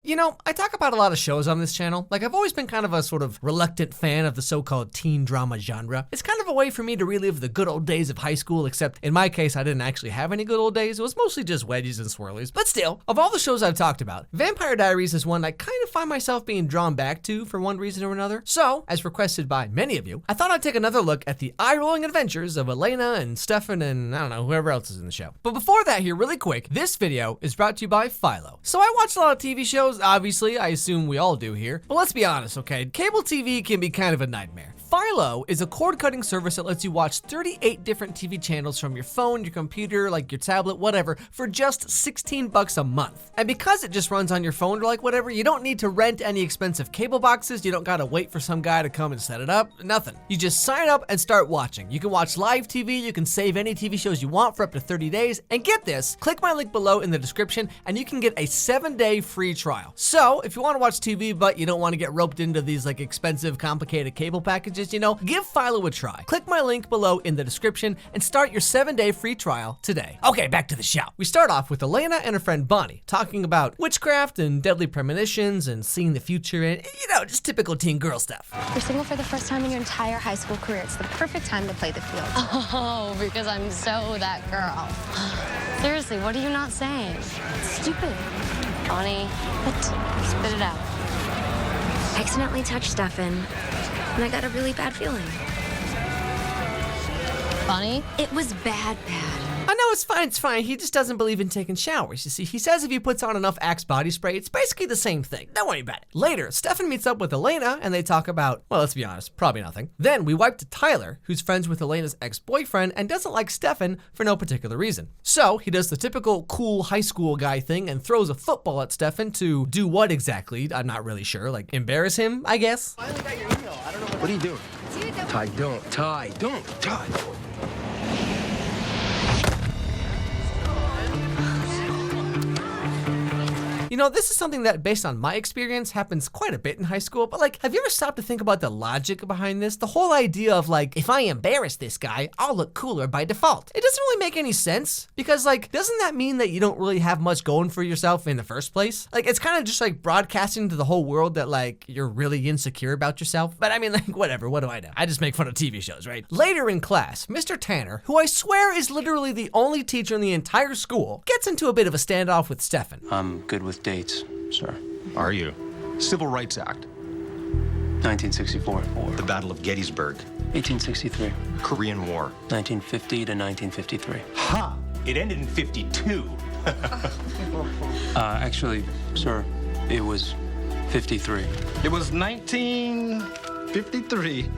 You know, I talk about a lot of shows on this channel. Like, I've always been kind of a sort of reluctant fan of the so-called teen drama genre. It's kind of a way for me to relive the good old days of high school, except in my case, I didn't actually have any good old days. It was mostly just wedgies and swirlies. But still, of all the shows I've talked about, Vampire Diaries is one I kind of find myself being drawn back to for one reason or another. So, as requested by many of you, I thought I'd take another look at the eye-rolling adventures of Elena and Stefan and I don't know, whoever else is in the show. But before that here, really quick, this video is brought to you by Philo. So I watch a lot of TV shows, obviously, I assume we all do here. But let's be honest, okay? Cable TV can be kind of a nightmare. Philo is a cord-cutting service that lets you watch 38 different TV channels from your phone, your computer, like your tablet, whatever, for just 16 bucks a month. And because it just runs on your phone or like whatever, you don't need to rent any expensive cable boxes, you don't gotta wait for some guy to come and set it up, nothing. You just sign up and start watching. You can watch live TV, you can save any TV shows you want for up to 30 days, and get this, click my link below in the description and you can get a 7-day free trial. So, if you wanna watch TV but you don't wanna get roped into these like expensive, complicated cable packages, you know, give Philo a try. Click my link below in the description and start your 7-day free trial today. Okay, back to the show. We start off with Elena and her friend Bonnie talking about witchcraft and deadly premonitions and seeing the future and, you know, just typical teen girl stuff. You're single for the first time in your entire high school career. It's the perfect time to play the field. Oh, because I'm so that girl. Seriously, what are you not saying? It's stupid. Bonnie, what? Spit it out. I accidentally touched Stefan, and I got a really bad feeling. Bonnie? It was bad. I know, it's fine. He just doesn't believe in taking showers. You see, he says if he puts on enough Axe body spray, it's basically the same thing. Don't worry about it. Later, Stefan meets up with Elena and they talk about, well, let's be honest, probably nothing. Then we wipe to Tyler, who's friends with Elena's ex-boyfriend and doesn't like Stefan for no particular reason. So he does the typical cool high school guy thing and throws a football at Stefan to do what exactly? I'm not really sure. Like, embarrass him, I guess? Finally got your email. I don't know what are you doing? Ty, don't. You know, this is something that, based on my experience, happens quite a bit in high school, but like, have you ever stopped to think about the logic behind this? The whole idea of like, if I embarrass this guy, I'll look cooler by default. It doesn't really make any sense, because like, doesn't that mean that you don't really have much going for yourself in the first place? Like, it's kind of just like broadcasting to the whole world that like, you're really insecure about yourself. But I mean, like, whatever, what do I know? I just make fun of TV shows, right? Later in class, Mr. Tanner, who I swear is literally the only teacher in the entire school, gets into a bit of a standoff with Stefan. I'm good with dates, sir. Are you? Civil Rights Act. 1964. The Battle of Gettysburg. 1863. Korean War. 1950 to 1953. Ha! It ended in 52. Actually, sir, it was 53. It was 1953.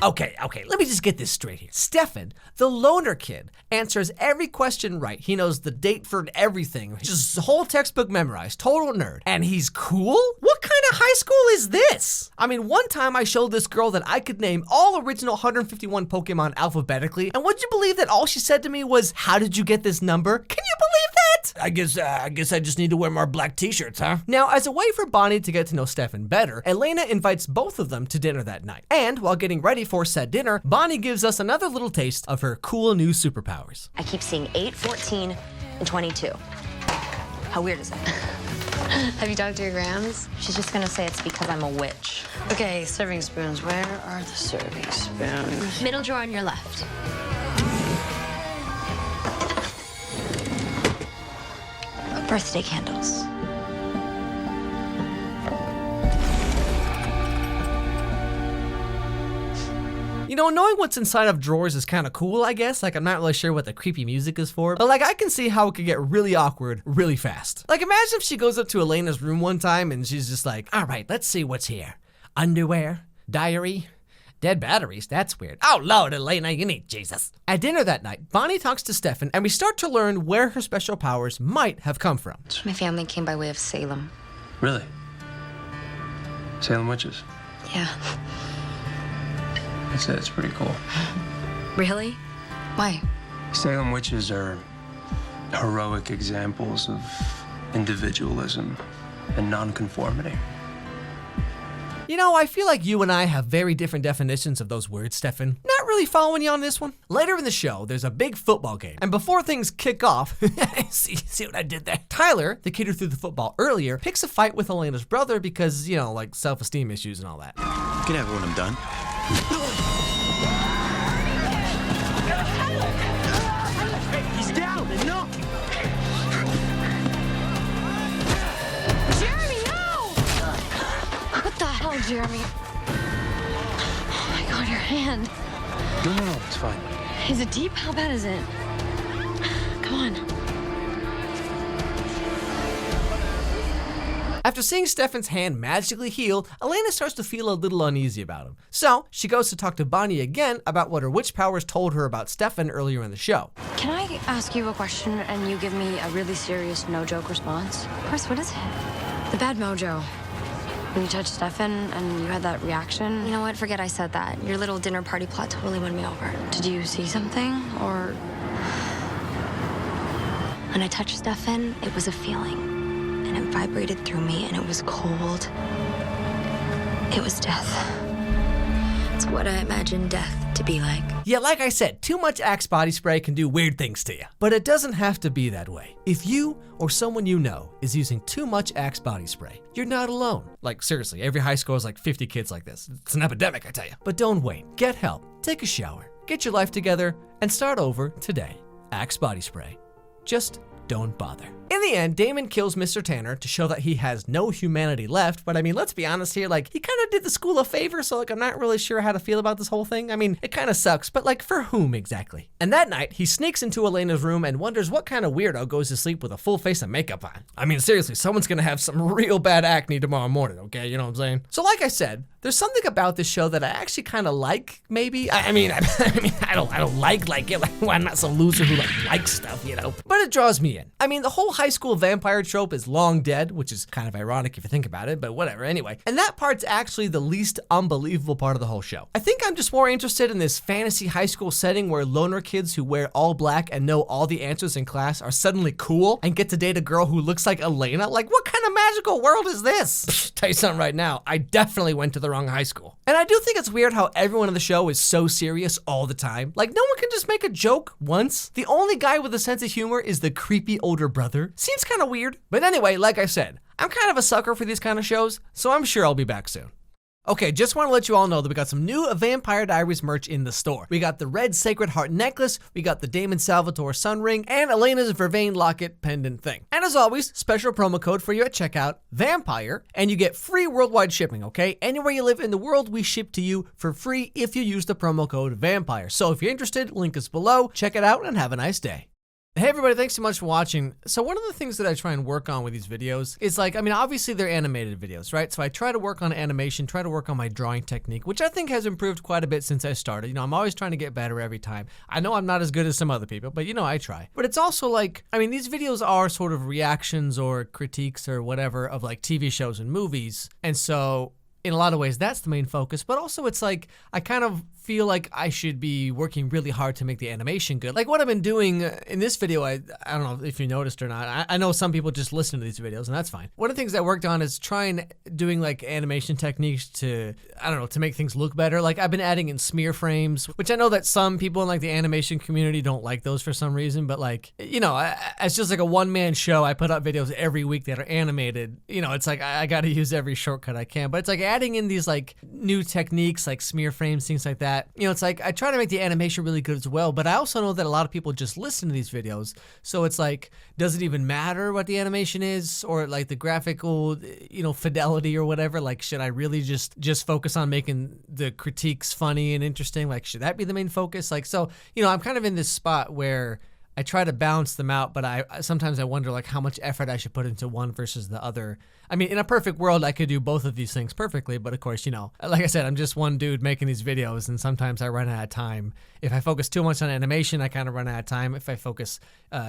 Okay, let me just get this straight here. Stefan, the loner kid, answers every question right. He knows the date for everything. Just the whole textbook memorized, total nerd. And he's cool? What kind of high school is this? I mean, one time I showed this girl that I could name all original 151 Pokemon alphabetically, and would you believe that all she said to me was, "How did you get this number?" Can you believe that? I guess I just need to wear more black t-shirts, huh? Now, as a way for Bonnie to get to know Stefan better, Elena invites both of them to dinner that night. And while getting ready for said dinner, Bonnie gives us another little taste of her cool new superpowers. I keep seeing 8, 14, and 22. How weird is that? Have you talked to your grams? She's just gonna say it's because I'm a witch. Okay, serving spoons. Where are the serving spoons? Middle drawer on your left. Birthday candles. You know, knowing what's inside of drawers is kind of cool, I guess. Like, I'm not really sure what the creepy music is for, but like, I can see how it could get really awkward really fast. Like, imagine if she goes up to Elena's room one time and she's just like, all right, let's see what's here. Underwear, diary, dead batteries, that's weird. Oh Lord, Elena, you need Jesus. At dinner that night, Bonnie talks to Stefan and we start to learn where her special powers might have come from. My family came by way of Salem. Really? Salem witches? Yeah. It's pretty cool. Really? Why? Salem witches are heroic examples of individualism and nonconformity. You know, I feel like you and I have very different definitions of those words, Stefan. Not really following you on this one. Later in the show, there's a big football game. And before things kick off, see what I did there? Tyler, the kid who threw the football earlier, picks a fight with Elena's brother because, you know, like self-esteem issues and all that. You can have it when I'm done. He's down. Enough. Jeremy, no! What the hell, Jeremy? Oh my God, your hand. No, it's fine. Is it deep? How bad is it? Come on. After seeing Stefan's hand magically heal, Elena starts to feel a little uneasy about him. So she goes to talk to Bonnie again about what her witch powers told her about Stefan earlier in the show. Can I ask you a question and you give me a really serious, no-joke response? Of course, what is it? The bad mojo. When you touched Stefan and you had that reaction. You know what? Forget I said that. Your little dinner party plot totally won me over. Did you see something, or? When I touched Stefan, it was a feeling. And it vibrated through me, and it was cold. It was death. It's what I imagined death to be like. Yeah, like I said, too much Axe body spray can do weird things to you. But it doesn't have to be that way. If you or someone you know is using too much Axe body spray, you're not alone. Like seriously, every high school has like 50 kids like this. It's an epidemic, I tell you. But don't wait. Get help. Take a shower. Get your life together and start over today. Axe body spray. Just don't bother. In the end, Damon kills Mr. Tanner to show that he has no humanity left, but I mean, let's be honest here, like, he kind of did the school a favor, so like, I'm not really sure how to feel about this whole thing. I mean, it kind of sucks, but like, for whom exactly? And that night, he sneaks into Elena's room and wonders what kind of weirdo goes to sleep with a full face of makeup on. I mean, seriously, someone's gonna have some real bad acne tomorrow morning, okay? You know what I'm saying? So like I said, there's something about this show that I actually kind of like, maybe. I mean, I don't like it. Like, well, I'm not some loser who like likes stuff, you know? But it draws me in. I mean, the whole high school vampire trope is long dead, which is kind of ironic if you think about it, but whatever, anyway. And that part's actually the least unbelievable part of the whole show. I think I'm just more interested in this fantasy high school setting where loner kids who wear all black and know all the answers in class are suddenly cool and get to date a girl who looks like Elena. Like, what kind of magical world is this? Psh, tell you something right now, I definitely went to the wrong high school. And I do think it's weird how everyone in the show is so serious all the time. Like, no one can just make a joke once. The only guy with a sense of humor is the creepy older brother. Seems kind of weird. But anyway, like I said, I'm kind of a sucker for these kind of shows, so I'm sure I'll be back soon. Okay, just want to let you all know that we got some new Vampire Diaries merch in the store. We got the red Sacred Heart necklace, we got the Damon Salvatore sun ring, and Elena's Vervain locket pendant thing. And as always, special promo code for you at checkout, Vampire, and you get free worldwide shipping, okay? Anywhere you live in the world, we ship to you for free if you use the promo code Vampire. So if you're interested, link is below, check it out, and have a nice day. Hey everybody, thanks so much for watching. So one of the things that I try and work on with these videos is like, I mean, obviously they're animated videos, right? So I try to work on animation, try to work on my drawing technique, which I think has improved quite a bit since I started. You know, I'm always trying to get better every time. I know I'm not as good as some other people, but you know, I try. But it's also like, I mean, these videos are sort of reactions or critiques or whatever of like TV shows and movies. And so in a lot of ways, that's the main focus, but also it's like, I kind of feel like I should be working really hard to make the animation good. Like what I've been doing in this video, I don't know if you noticed or not. I know some people just listen to these videos and that's fine. One of the things I worked on is doing like animation techniques to, I don't know, to make things look better. Like I've been adding in smear frames, which I know that some people in like the animation community don't like those for some reason, but like, you know, it's just like a one-man show. I put out videos every week that are animated. You know, it's like I got to use every shortcut I can, but it's like adding in these like new techniques like smear frames, things like that. You know, it's like I try to make the animation really good as well, but I also know that a lot of people just listen to these videos. So it's like, does it even matter what the animation is or like the graphical, you know, fidelity or whatever? Like, should I really just focus on making the critiques funny and interesting? Like, should that be the main focus? Like, so, you know, I'm kind of in this spot where I try to balance them out, but sometimes I wonder like how much effort I should put into one versus the other. I mean, in a perfect world, I could do both of these things perfectly, but of course, you know, like I said, I'm just one dude making these videos, and sometimes I run out of time. If I focus too much on animation, I kind of run out of time. If I focus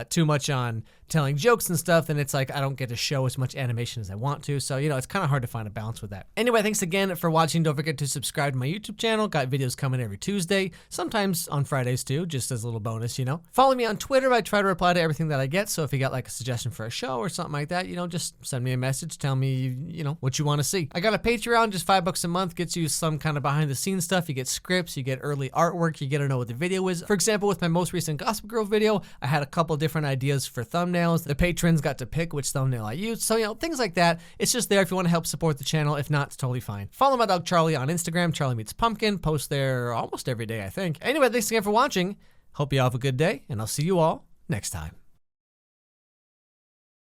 too much on telling jokes and stuff, then it's like I don't get to show as much animation as I want to. So, you know, it's kind of hard to find a balance with that. Anyway, thanks again for watching. Don't forget to subscribe to my YouTube channel. Got videos coming every Tuesday, sometimes on Fridays too, just as a little bonus, you know. Follow me on Twitter Twitter, I try to reply to everything that I get. So if you got like a suggestion for a show or something like that, just send me a message. Tell me, what you want to see. I got a Patreon, just $5 a month, gets you some kind of behind the scenes stuff. You get scripts, you get early artwork, you get to know what the video is. For example, with my most recent Gossip Girl video, I had a couple different ideas for thumbnails. The patrons got to pick which thumbnail I used. So, things like that. It's just there if you want to help support the channel. If not, it's totally fine. Follow my dog Charlie on Instagram, Charlie Meets Pumpkin. Post there almost every day, I think. Anyway, thanks again for watching. Hope you all have a good day, and I'll see you all next time.